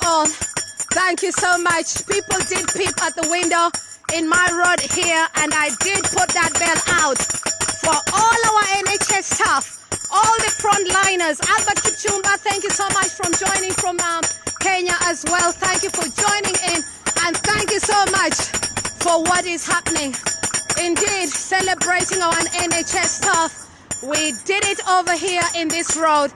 all. Thank you so much. People did peep at the window in my road here, and I did put that bell out for all our NHS staff, all the frontliners. Albert Kipchumba, thank you so much for joining from Kenya as well. Thank you for joining in, and thank you so much for what is happening. Indeed, celebrating our NHS staff. We did it over here in this road,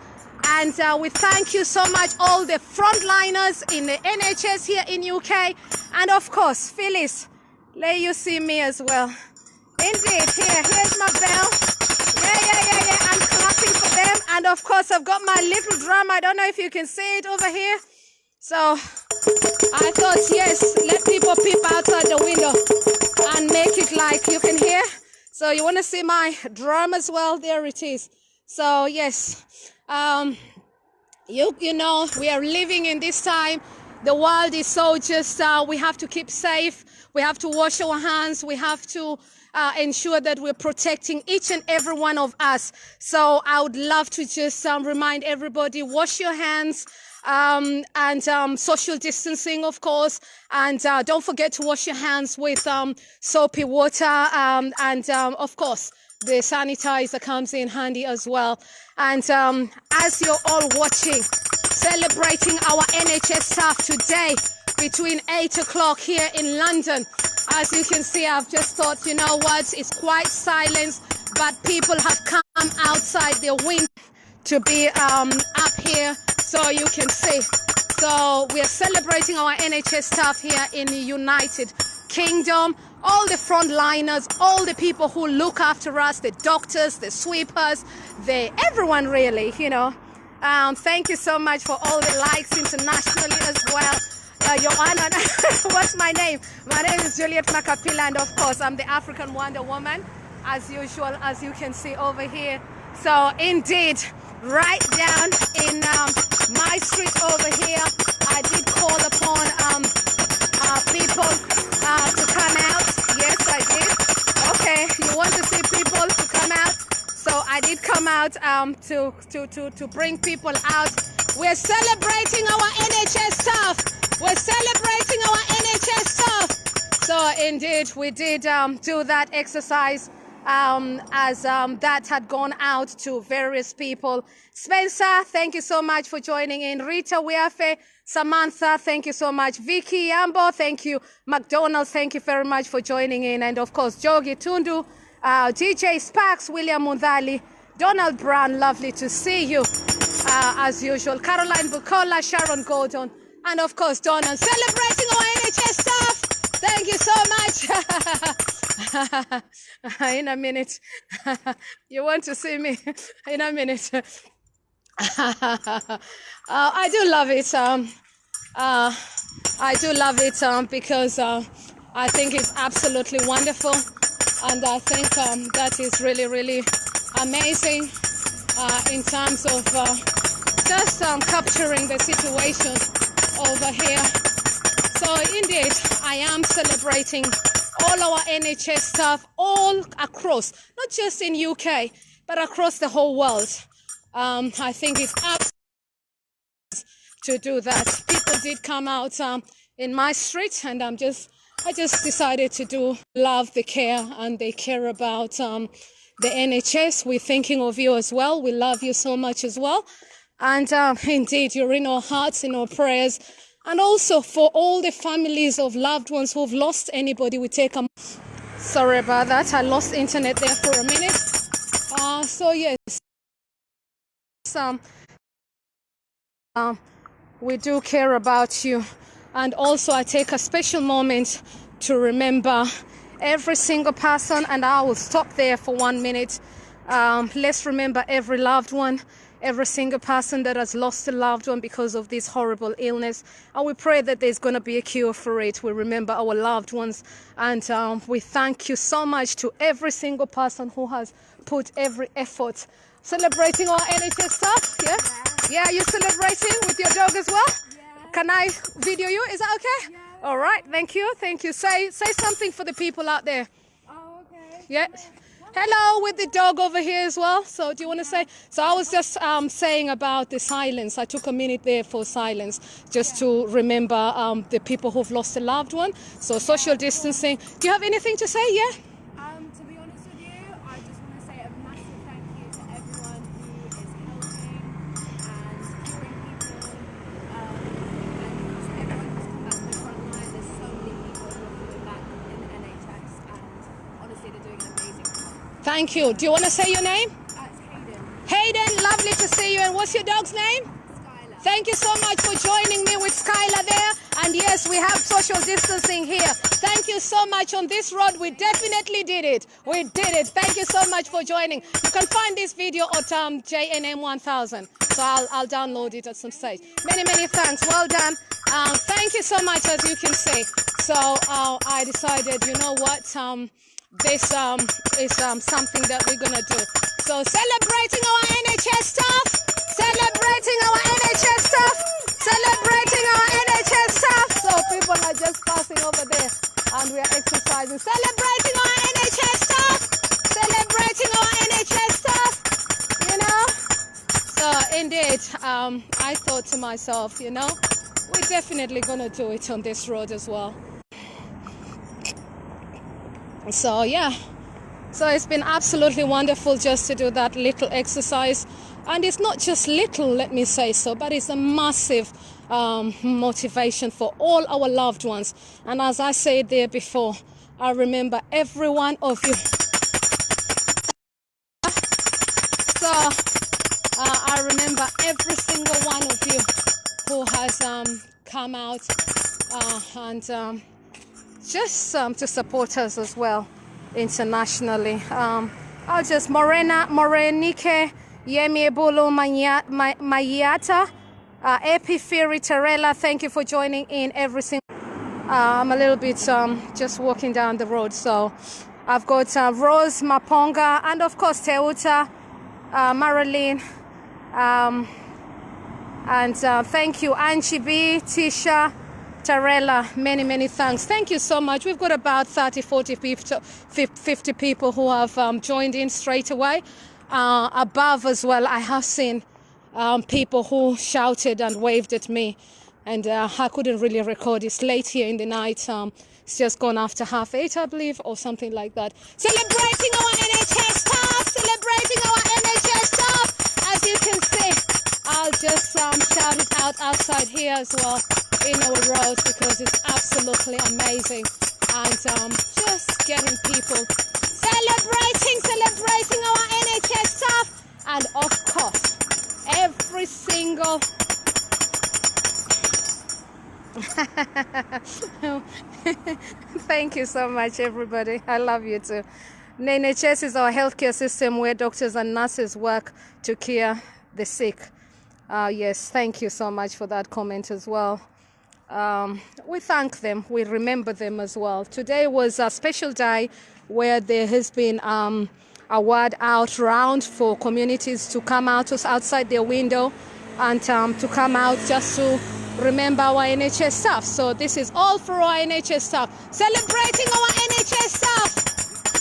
and we thank you so much, all the frontliners in the NHS here in UK, and of course, Phyllis, let you see me as well. Indeed, here's my bell. Yeah, I'm clapping for them, and of course, I've got my little drum. I don't know if you can see it over here. So I thought, yes, let people peep outside the window and make it like you can hear. So you want to see my drum as well? There it is. So yes, you know, we are living in this time. The world is so just, we have to keep safe. We have to wash our hands. We have to ensure that we're protecting each and every one of us. So I would love to just remind everybody, wash your hands. And social distancing, of course, and don't forget to wash your hands with soapy water, and of course the sanitizer comes in handy as well. And as you're all watching, celebrating our NHS staff today between 8 o'clock here in London, as you can see, I've just thought, you know what, it's quite silent, but people have come outside their window to be up here, so you can see. So we are celebrating our NHS staff here in the United Kingdom, all the frontliners, all the people who look after us, the doctors, the sweepers, everyone really, you know. Thank you so much for all the likes internationally as well. Your Honor, what's my name? My name is Juliet Makapila, and of course I'm the African Wonder Woman, as usual, as you can see over here. So indeed, right down in my street over here, I did call upon people to come out. Yes, I did. Okay, you want to see people to come out? So I did come out to bring people out. We're celebrating our NHS staff. We're celebrating our NHS staff. So indeed, we did do that exercise. As that had gone out to various people. Spencer, thank you so much for joining in. Rita Wiafe, Samantha, thank you so much. Vicky Yambo, thank you. McDonald, thank you very much for joining in. And of course, Jogi Tundu, DJ Sparks, William Mundali, Donald Brown, lovely to see you as usual. Caroline Bukola, Sharon Gordon, and of course, Donald, celebrating our NHS staff. Thank you so much. In a minute. You want to see me? In a minute. I do love it. I do love it because I think it's absolutely wonderful. And I think that is really, really amazing in terms of just capturing the situation over here. So indeed, I am celebrating all our NHS staff all across, not just in UK, but across the whole world. I think it's up to do that. People did come out in my street, and I just decided to do love the care, and they care about the NHS. We're thinking of you as well. We love you so much as well. And indeed, you're in our hearts, in our prayers. And also for all the families of loved ones who've lost anybody, we take a... Sorry about that. I lost internet there for a minute. So yes, we do care about you. And also I take a special moment to remember every single person, and I will stop there for 1 minute. Let's remember every loved one, every single person that has lost a loved one because of this horrible illness. And we pray that there's going to be a cure for it. We remember our loved ones. And we thank you so much to every single person who has put every effort. Celebrating our NHS staff, yeah? Yeah, you're celebrating with your dog as well? Yeah. Can I video you? Is that okay? Yeah. All right, thank you, thank you. Say something for the people out there. Oh, okay. Yeah. Hello, with the dog over here as well. So do you want to say? So I was just saying about the silence. I took a minute there for silence just to remember the people who've lost a loved one. So social distancing. Do you have anything to say? Yeah? To be honest with you, I just want to say a massive thank you to everyone who is helping and curing people, and just everyone who's come back to the front line. There's so many people who are coming back in the NHS, and honestly, they're doing an amazing job. Thank you. Do you want to say your name? It's Hayden. Hayden, lovely to see you. And what's your dog's name? Skylar. Thank you so much for joining me with Skylar there. And yes, we have social distancing here. Thank you so much. On this road, we definitely did it. We did it. Thank you so much for joining. You can find this video at JNM 1000. So I'll download it at some stage. Many, many thanks. Well done. Thank you so much, as you can see. So I decided, you know what? This is something that we're going to do. So celebrating our NHS staff. Celebrating our NHS staff. Celebrating our NHS staff. So people are just passing over there and we are exercising. Celebrating our NHS staff. Celebrating our NHS staff. You know? So indeed, I thought to myself, you know, we're definitely going to do it on this road as well. So yeah, so it's been absolutely wonderful just to do that little exercise. And it's not just little, let me say so, but it's a massive motivation for all our loved ones. And as I said there before, I remember every one of you. So I remember every single one of you who has come out and just to support us as well internationally. I'll just Morenike Yemiebulu Mayata Epifiri Terella, thank you for joining in every single. I'm a little bit just walking down the road, so I've got Rose Maponga and of course Teuta, Marilyn, and thank you Angie B, Tisha, Tarella, many, many thanks. Thank you so much. We've got about 30, 40, 50 people who have joined in straight away. Above as well, I have seen people who shouted and waved at me. And I couldn't really record. It's late here in the night. It's just gone after 8:30, I believe, or something like that. Celebrating our NHS staff! Celebrating our NHS staff! As you can see, I'll just shout it out outside here as well in our road because it's absolutely amazing. And just getting people celebrating our NHS staff. And of course, every single thank you so much, everybody. I love you too. NHS is our healthcare system where doctors and nurses work to care the sick. Yes, thank you so much for that comment as well. We thank them, we remember them as well. Today was a special day where there has been a word out round for communities to come out outside their window and to come out just to remember our NHS staff. So this is all for our NHS staff. Celebrating our NHS staff.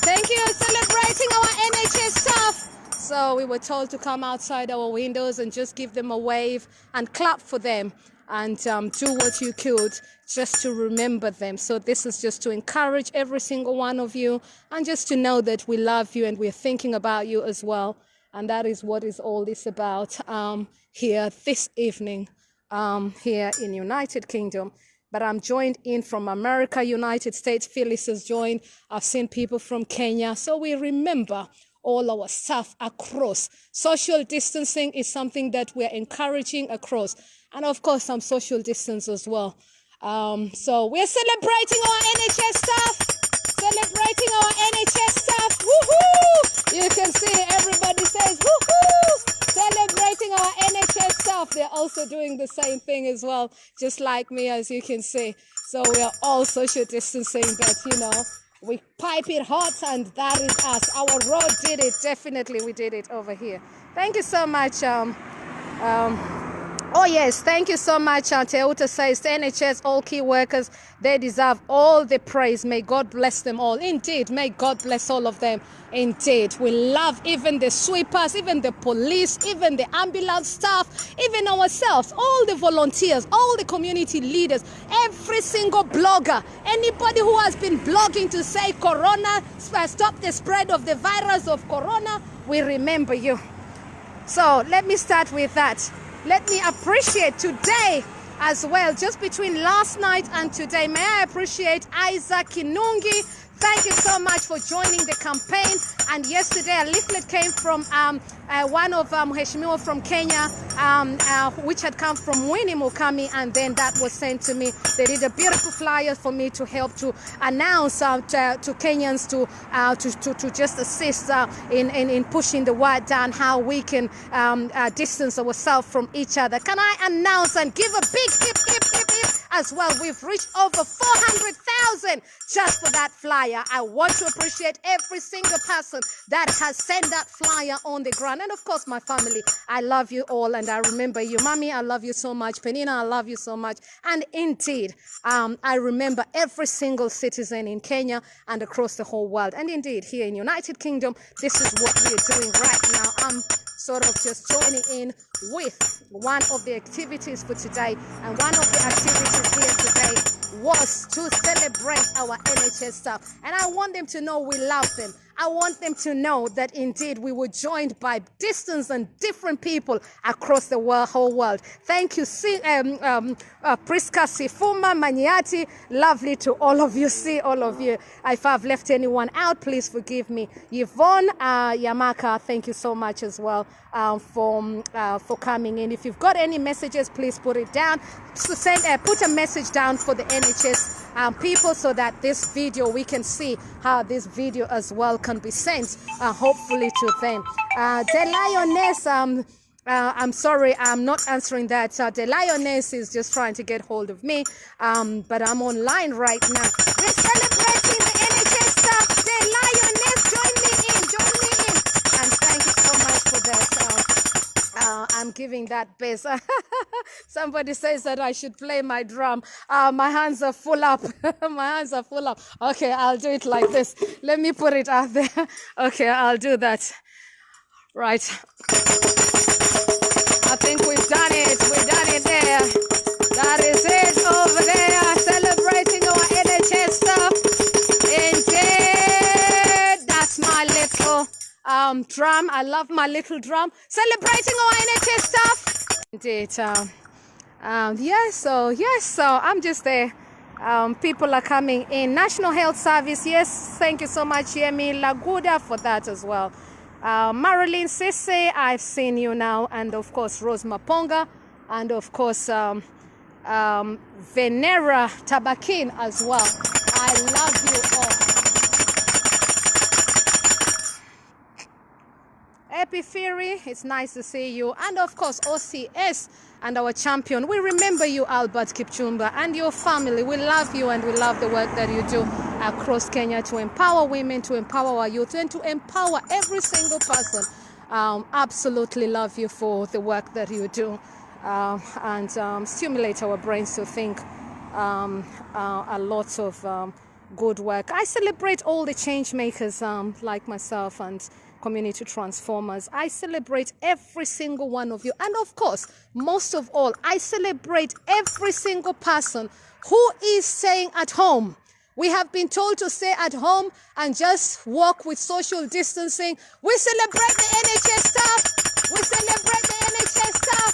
Thank you, celebrating our NHS staff. So we were told to come outside our windows and just give them a wave and clap for them and do what you could just to remember them. So this is just to encourage every single one of you and just to know that we love you and we're thinking about you as well. And that is what is all this about here this evening here in United Kingdom. But I'm joined in from America, United States. Phyllis has joined. I've seen people from Kenya. So we remember all our staff across. Social distancing is something that we're encouraging across. And of course, some social distance as well. So we're celebrating our NHS staff. Celebrating our NHS staff. Woohoo! You can see everybody says woohoo! Celebrating our NHS staff. They're also doing the same thing as well, just like me, as you can see. So we are all social distancing, but you know, we pipe it hot and that is us. Our road did it. Definitely we did it over here. Thank you so much, Oh yes, thank you so much. Teuta says the NHS, all key workers, they deserve all the praise. May God bless them all. Indeed, may God bless all of them. Indeed, we love even the sweepers, even the police, even the ambulance staff, even ourselves, all the volunteers, all the community leaders, every single blogger, anybody who has been blogging to say Corona, stop the spread of the virus of Corona, we remember you. So let me start with that. Let me appreciate today as well, just between last night and today. May I appreciate Isaac Kinungi. Thank you so much for joining the campaign. And yesterday a leaflet came from one of Mheshimiwa from Kenya, which had come from Winnie Mukami, and then that was sent to me. They did a beautiful flyer for me to help to announce to Kenyans to just assist in pushing the word down, how we can distance ourselves from each other. Can I announce and give a big hip, hip, hip, hip as well? We've reached over 400,000 just for that flyer. I want to appreciate every single person that has sent that flyer on the ground. And of course, my family, I love you all and I remember you. Mommy, I love you so much. Penina, I love you so much. And indeed, I remember every single citizen in Kenya and across the whole world. And indeed, here in United Kingdom, this is what we're doing right now. I'm sort of just joining in with one of the activities for today. And one of the activities here today was to celebrate our NHS staff. And I want them to know we love them. I want them to know that indeed we were joined by distance and different people across the whole world. Thank you, Priska Sifuma Maniati. Lovely to all of you. See all of you. If I've left anyone out, please forgive me. Yvonne Yamaka, thank you so much as well for coming in. If you've got any messages, please put it down. So put a message down for the NHS people, so that this video, we can see how this video as well can be sent hopefully to them. The Lioness, I'm sorry, I'm not answering that. The Lioness is just trying to get hold of me, but I'm online right now. We're celebrating the NHS staff. The Lioness, join me in, and thank you so much for that. I'm giving that bass. Somebody says that I should play my drum. My hands are full up. My hands are full up. Okay, I'll do it like this. Let me put it out there. Okay, I'll do that. Right. I think we've done it. We've done it there. That is it over there. Celebrating our NHS stuff. Indeed. That's my little drum. I love my little drum. Celebrating our NHS stuff. Indeed. Yes, so I'm just there. People are coming in. National Health Service, yes, thank you so much, Yemi Laguda, for that as well. Marilyn Sisse, I've seen you now, and of course Rose Maponga, and of course Venera Tabakin as well. I love you all. Epiferi, it's nice to see you. And of course, OCS and our champion. We remember you, Albert Kipchumba, and your family. We love you and we love the work that you do across Kenya to empower women, to empower our youth, and to empower every single person. Absolutely love you for the work that you do, and stimulate our brains to think a lot of good work. I celebrate all the change makers like myself and community transformers. I celebrate every single one of you. And of course, most of all, I celebrate every single person who is staying at home. We have been told to stay at home and just walk with social distancing. We celebrate the NHS staff. We celebrate the NHS staff.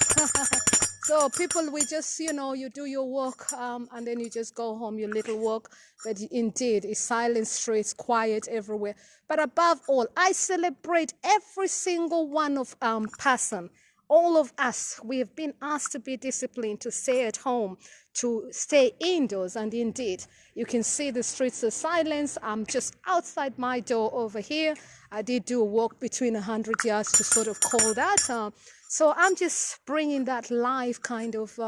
So people, we just, you do your work and then you just go home, your little walk. But indeed, it's silent streets, quiet everywhere. But above all, I celebrate every single one of person. All of us, we have been asked to be disciplined, to stay at home, to stay indoors. And indeed, you can see the streets of silence. I'm just outside my door over here. I did do a walk between 100 yards to sort of call that. So I'm just bringing that live kind of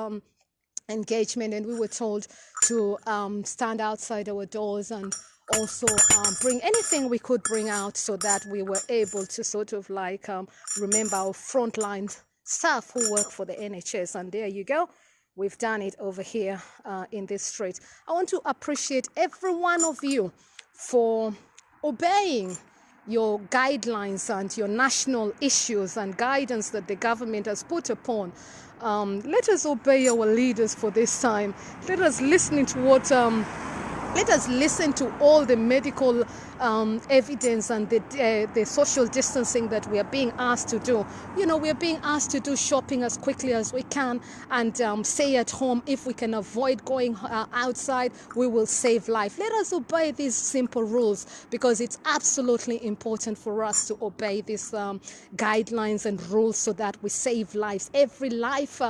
engagement. And we were told to stand outside our doors and also bring anything we could bring out so that we were able to sort of like remember our frontline staff who work for the NHS. And there you go. We've done it over here in this street. I want to appreciate every one of you for obeying your guidelines and your national issues and guidance that the government has put upon. Let us obey our leaders for this time. Let us listen to let us listen to all the medical evidence and the social distancing that we are being asked to do. You know, we are being asked to do shopping as quickly as we can and stay at home. If we can avoid going outside, we will save life. Let us obey these simple rules, because it's absolutely important for us to obey these guidelines and rules so that we save lives. Every life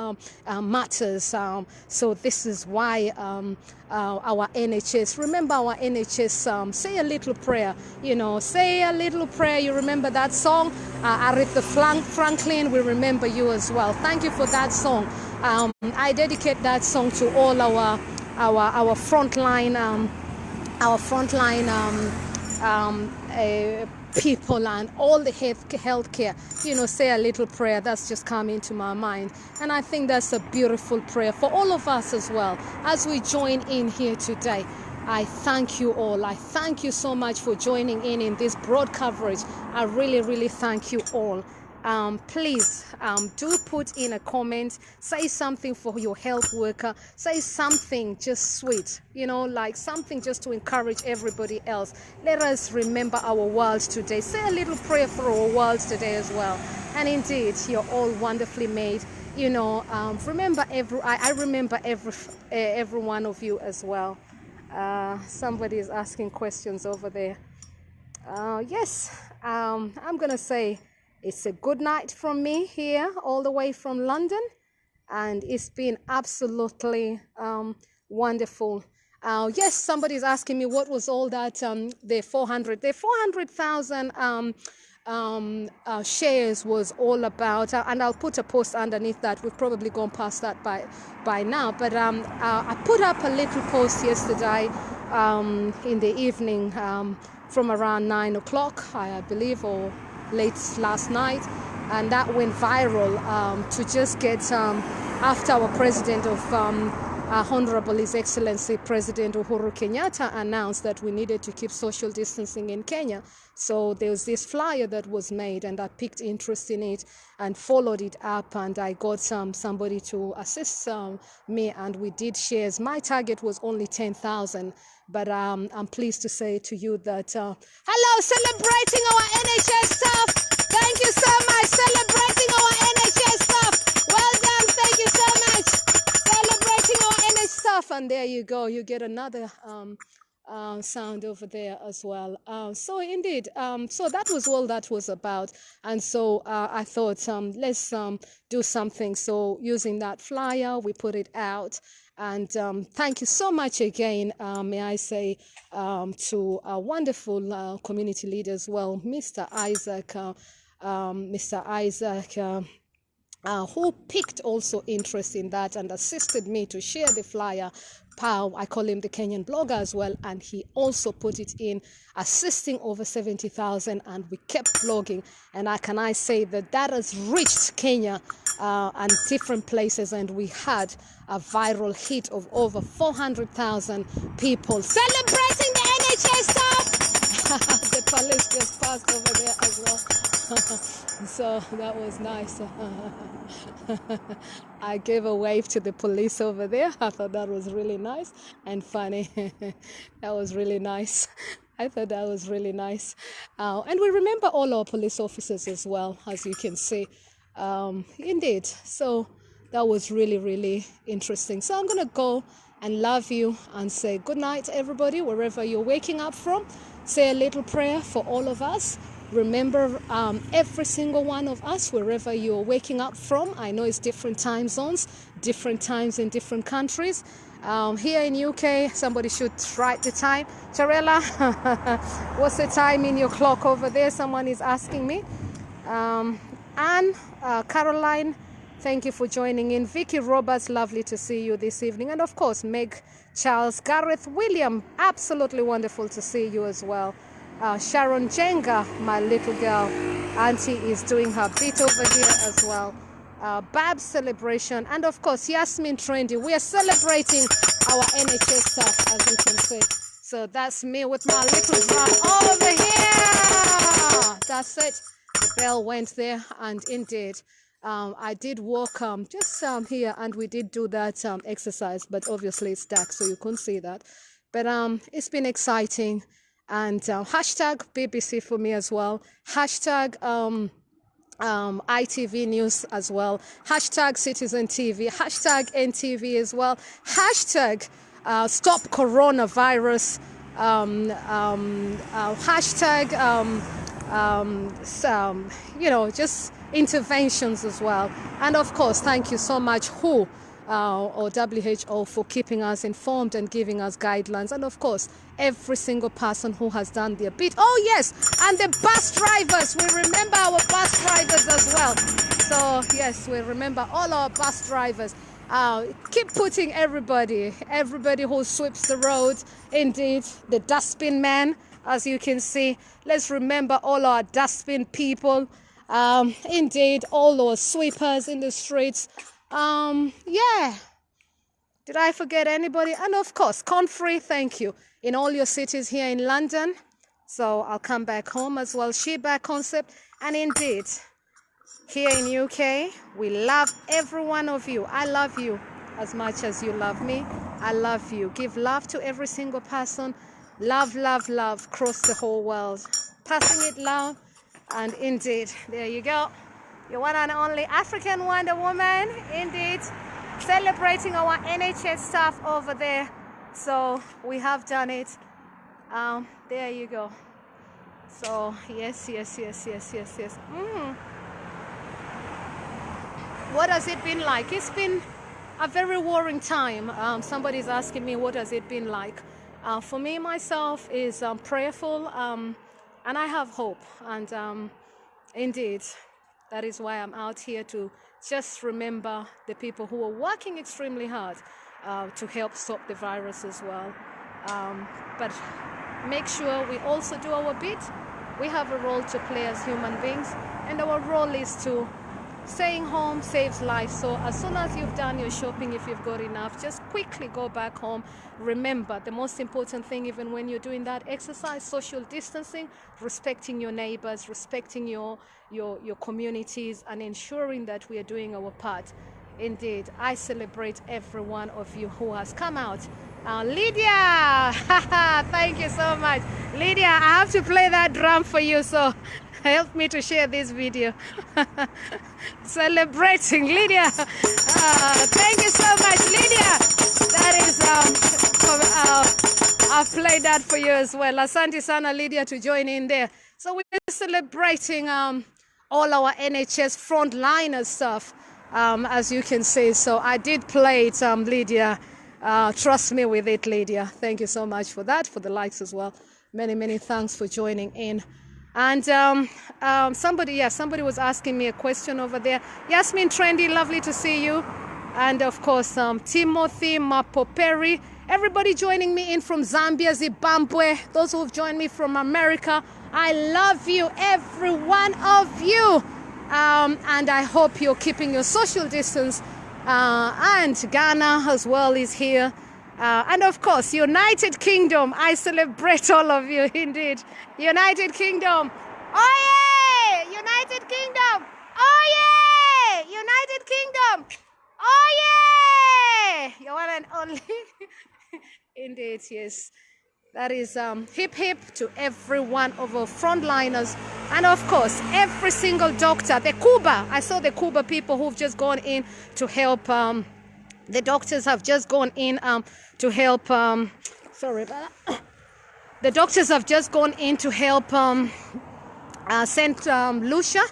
matters. So this is why our NHS, remember our NHS, say a little prayer, you know, say a little prayer. You remember that song? Aretha Franklin, we remember you as well. Thank you for that song. I dedicate that song to all our frontline people and all the healthcare. You know, say a little prayer. That's just come into my mind, and I think that's a beautiful prayer for all of us as well as we join in here today. I thank you all. I thank you so much for joining in this broad coverage. I really thank you all. Please do put in a comment, say something for your health worker, say something just sweet, you know, like something just to encourage everybody else. Let us remember our world today. Say a little prayer for our world today as well. And indeed, you're all wonderfully made. You know, remember I remember every one of you as well. Somebody is asking questions over there. Yes, I'm gonna say it's a good night from me here, all the way from London, and it's been absolutely wonderful. Yes, somebody's asking me what was all that the 400,000 shares was all about, and I'll put a post underneath that. We've probably gone past that by now, but I put up a little post yesterday in the evening from around 9 o'clock, I believe, or late last night, and that went viral to just get after our president of Honorable His Excellency President Uhuru Kenyatta announced that we needed to keep social distancing in Kenya. So there was this flyer that was made, and I picked interest in it and followed it up, and I got somebody to assist me, and we did shares. My target was only 10,000, but I'm pleased to say to you that hello, celebrating our NHS staff. Thank you so much, celebrating our NHS staff. Well done, thank you so much. Celebrating our NHS staff, and there you go. You get another sound over there as well. So indeed, so that was all that was about, and so I thought let's do something. So using that flyer, we put it out, and thank you so much again, may I say, to our wonderful community leader as well, Mr. Isaac, who picked also interest in that and assisted me to share the flyer. Pau, I call him the Kenyan blogger as well, and he also put it in, assisting over 70,000, and we kept blogging, and I say that has reached Kenya and different places, and we had a viral hit of over 400,000 people celebrating the NHS staff. The police just passed over there as well. So that was nice. I gave a wave to the police over there. I thought that was really nice and funny. That was really nice. I thought that was really nice. And we remember all our police officers as well, as you can see. Indeed. So that was really interesting. So I'm going to go and love you and say good night, everybody, wherever you're waking up from. Say a little prayer for all of us. Remember, every single one of us, wherever you're waking up from. I know it's different time zones, different times in different countries. Here in UK, somebody should write the time. Charella, what's the time in your clock over there? Someone is asking me. Anne, Caroline, thank you for joining in. Vicky Roberts, lovely to see you this evening. And of course, Meg, Charles, Gareth, William, absolutely wonderful to see you as well. Sharon Jenga, my little girl, auntie is doing her bit over here as well. Bab's celebration, and of course Yasmin Trendy. We are celebrating our NHS staff, as you can see. So that's me with my little drum over here. That's it. The bell went there, and indeed I did walk just here, and we did do that exercise, but obviously it's dark, so you couldn't see that. But it's been exciting, and hashtag BBC for me as well. Hashtag ITV News as well, hashtag Citizen TV, hashtag NTV as well, hashtag Stop Coronavirus, hashtag just interventions as well. And of course, thank you so much WHO or WHO for keeping us informed and giving us guidelines, and of course every single person who has done their bit. Oh yes, and the bus drivers, we remember our bus drivers as well. So yes, we remember all our bus drivers. Keep putting everybody who sweeps the roads, indeed the dustbin man, as you can see. Let's remember all our dustbin people, indeed all those sweepers in the streets. Yeah, did I forget anybody? And of course, Confrey, thank you, in all your cities here in London. So I'll come back home as well. Sheba concept, and indeed here in UK, we love every one of you. I love you as much as you love me. I love you. Give love to every single person. Love, love, love across the whole world. Passing it loud, and indeed, there you go. Your one and only African Wonder Woman, indeed, celebrating our NHS staff over there. So we have done it. There you go. So yes. What has it been like? It's been a very worrying time. Somebody's asking me, what has it been like? For me, myself, is prayerful, and I have hope. And indeed, that is why I'm out here, to just remember the people who are working extremely hard to help stop the virus as well. But make sure we also do our bit. We have a role to play as human beings, and our role is to staying home saves lives. So as soon as you've done your shopping, if you've got enough, just quickly go back home. Remember, the most important thing, even when you're doing that exercise, social distancing, respecting your neighbors, respecting your communities, and ensuring that we are doing our part. Indeed, I celebrate every one of you who has come out. Lydia, thank you so much. Lydia, I have to play that drum for you, so help me to share this video. Celebrating Lydia. Thank you so much, Lydia. That is I've played that for you as well. Asante sana, Lydia, to join in there. So we're celebrating all our NHS frontliners stuff, as you can see. So I did play it, Lydia. Trust me with it, Lydia. Thank you so much for that, for the likes as well. Many thanks for joining in. And somebody was asking me a question over there. Yasmin Trendy, lovely to see you. And of course, Timothy Mapoperi, everybody joining me in from Zambia, Zimbabwe, those who have joined me from America. I love you, every one of you. And I hope you're keeping your social distance. And Ghana as well is here. And of course, United Kingdom, I celebrate all of you, indeed. United Kingdom, oh yeah! United Kingdom, oh yeah! United Kingdom, oh yeah! Your one and only. Indeed, yes. That is hip hip to every one of our frontliners. And of course, every single doctor, the Cuba, I saw the Cuba people who've just gone in to help. The doctors have just gone in to help. Sorry about that. The doctors have just gone in to help St. Lucia.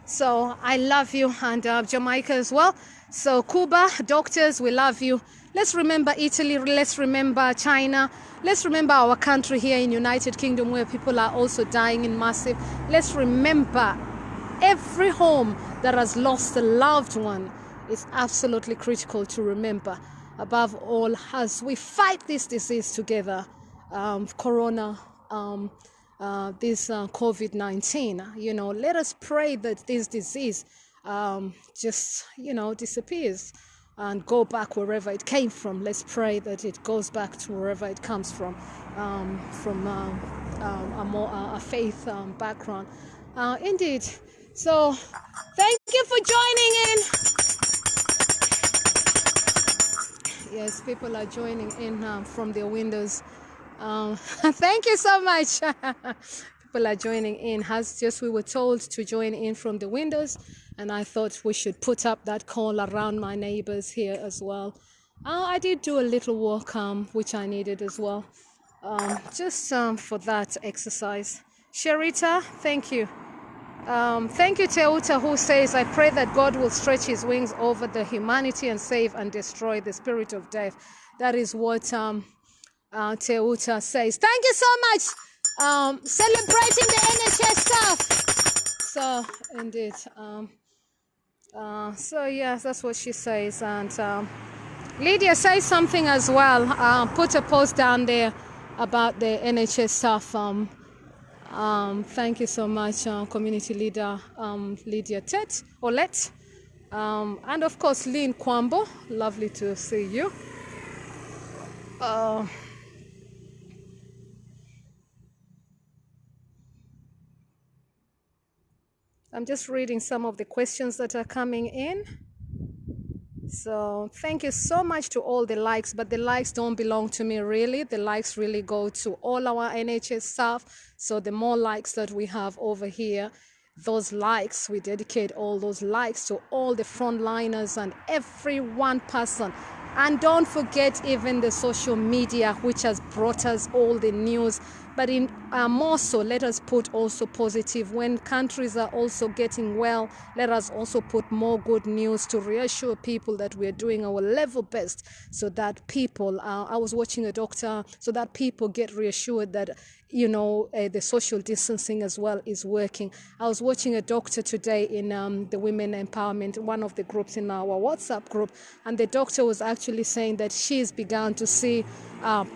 So I love you, and Jamaica as well. So Cuba, doctors, we love you. Let's remember Italy, let's remember China, let's remember our country here in United Kingdom, where people are also dying in massive. Let's remember every home that has lost a loved one. It's absolutely critical to remember, above all, as we fight this disease together, COVID-19. Let us pray that this disease just, disappears and go back wherever it came from. Let's pray that it goes back to wherever it comes from a faith background. Indeed. So thank you for joining in. Yes, people are joining in from their windows. Thank you so much. People are joining in. We were told to join in from the windows, and I thought we should put up that call around my neighbors here as well. I did do a little walk, which I needed as well, just for that exercise. Sharita, thank you. Thank you, Teuta, who says, I pray that God will stretch his wings over the humanity and save and destroy the spirit of death. That is what Teuta says. Thank you so much. Celebrating the NHS staff. So, indeed. So, yes, that's what she says. And Lydia says something as well. Put a post down there about the NHS staff. Thank you so much, community leader Lydia Olet. And of course, Lynn Kwambo. Lovely to see you. I'm just reading some of the questions that are coming in. So thank you so much to all the likes, but the likes don't belong to me really. The likes really go to all our NHS staff. So the more likes that we have over here, those likes, we dedicate all those likes to all the frontliners and every one person. And don't forget even the social media, which has brought us all the news. But in more so, let us put also positive. When countries are also getting well, let us also put more good news to reassure people that we are doing our level best, so that people, I was watching a doctor, so that people get reassured that, the social distancing as well is working. I was watching a doctor today in the Women Empowerment, one of the groups in our WhatsApp group, and the doctor was actually saying that she's begun to see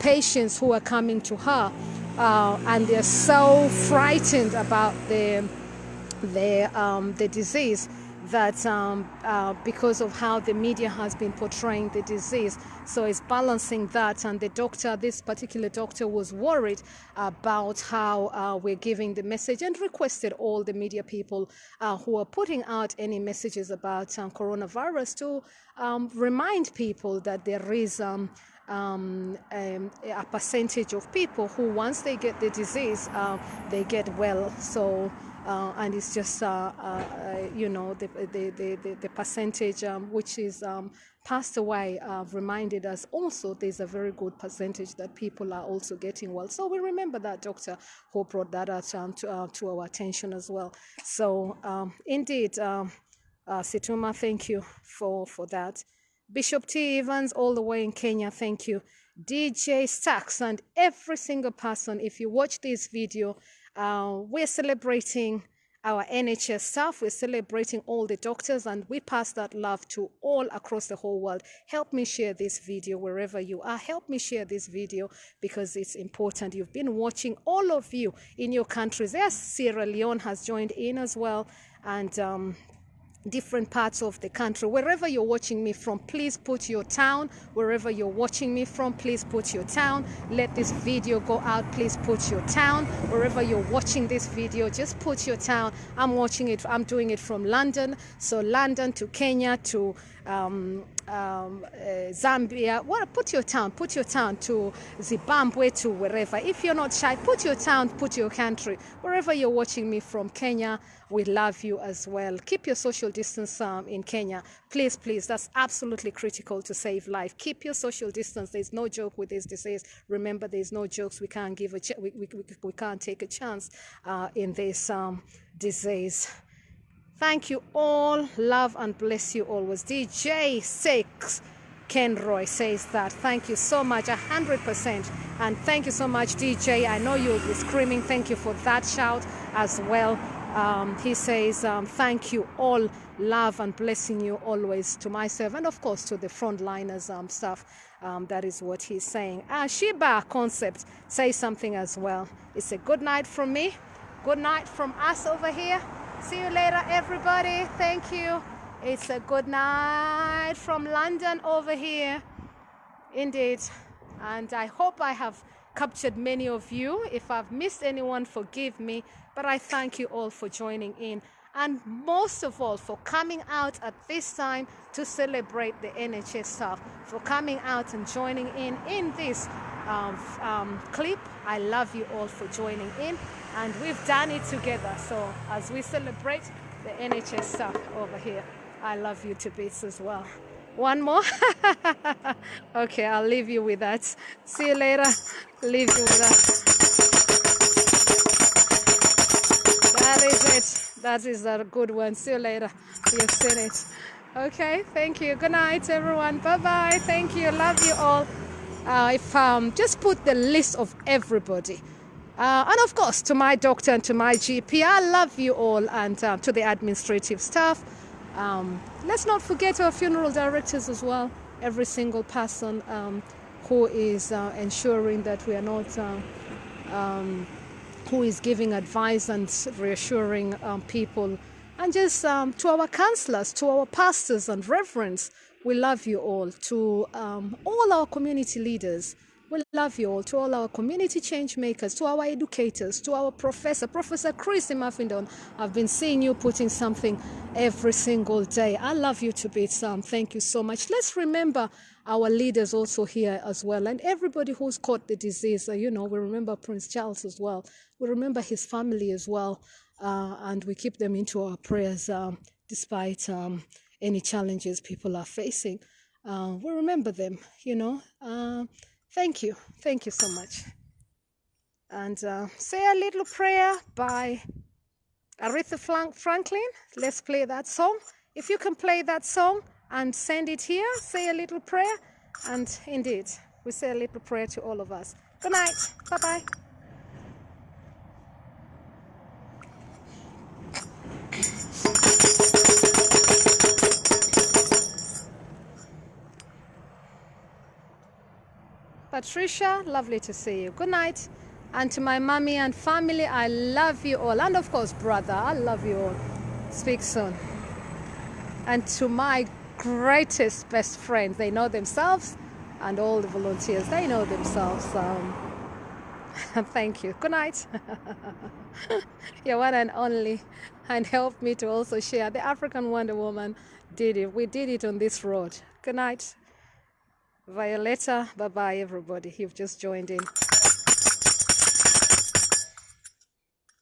patients who are coming to her, and they're so frightened about the disease, that because of how the media has been portraying the disease. So it's balancing that, and this particular doctor was worried about how we're giving the message, and requested all the media people who are putting out any messages about coronavirus to remind people that there is a percentage of people who, once they get the disease, they get well. So and it's just the percentage which is passed away reminded us also there's a very good percentage that people are also getting well. So we remember that doctor who brought that out to our attention as well. So indeed, Situma, thank you for that. Bishop T. Evans, all the way in Kenya, thank you. DJ Stacks and every single person, if you watch this video, we're celebrating our NHS staff, we're celebrating all the doctors, and we pass that love to all across the whole world. Help me share this video wherever you are. Help me share this video because it's important. You've been watching, all of you in your countries. Yes, Sierra Leone has joined in as well, and different parts of the country. Wherever you're watching me from, please put your town. Wherever you're watching me from, please put your town. Let this video go out. Please put your town. Wherever you're watching this video, just put your town. I'm watching it. I'm doing it from London. So London to Kenya to Zambia. Well, put your town to Zimbabwe, to wherever. If you're not shy, put your town, put your country. Wherever you're watching me from, Kenya, we love you as well. Keep your social distance in Kenya. Please, that's absolutely critical to save life. Keep your social distance. There's no joke with this disease. Remember, there's no jokes. We can't give we can't take a chance in this disease. Thank you all. Love and bless you always. DJ 6 Kenroy says that. Thank you so much, 100%. And thank you so much, DJ. I know you'll be screaming. Thank you for that shout as well. He says, thank you all. Love and blessing you always, to myself and of course to the frontliners staff. That is what he's saying. Shiba Concept says something as well. It's a good night from me. Good night from us over here. See you later, everybody. Thank you. It's a good night from London over here. Indeed. And I hope I have captured many of you. If I've missed anyone, forgive me. But I thank you all for joining in. And most of all, for coming out at this time to celebrate the NHS staff, for coming out and joining in this clip. I love you all for joining in. And we've done it together. So as we celebrate the NHS staff over here, I love you to bits as well. One more? Okay, I'll leave you with that. See you later. Leave you with that. That is it. That is a good one. See you later. You've seen it. Okay, thank you. Good night, everyone. Bye-bye. Thank you. Love you all. Just put the list of everybody. And of course, to my doctor and to my GP, I love you all, and to the administrative staff. Let's not forget our funeral directors as well. Every single person who is ensuring that we are not, who is giving advice and reassuring people. And just to our counselors, to our pastors and reverends, we love you all. To all our community leaders, we love you all. To all our community change makers, to our educators, to our Professor Chris Imafindon. I've been seeing you putting something every single day. I love you to bits. Thank you so much. Let's remember our leaders also here as well, and everybody who's caught the disease. We remember Prince Charles as well. We remember his family as well, and we keep them into our prayers despite any challenges people are facing. We remember them, Thank you. Thank you so much. And say a little prayer by Aretha Franklin. Let's play that song. If you can play that song and send it here, say a little prayer. And indeed, we say a little prayer to all of us. Good night. Bye-bye. Patricia, lovely to see you. Good night. And to my mommy and family, I love you all. And of course, brother, I love you all. Speak soon. And to my greatest best friends, they know themselves, and all the volunteers, they know themselves. Thank you. Good night. You're one and only. And help me to also share. The African Wonder Woman did it. We did it on this road. Good night. Violetta, bye-bye, everybody. You've just joined in.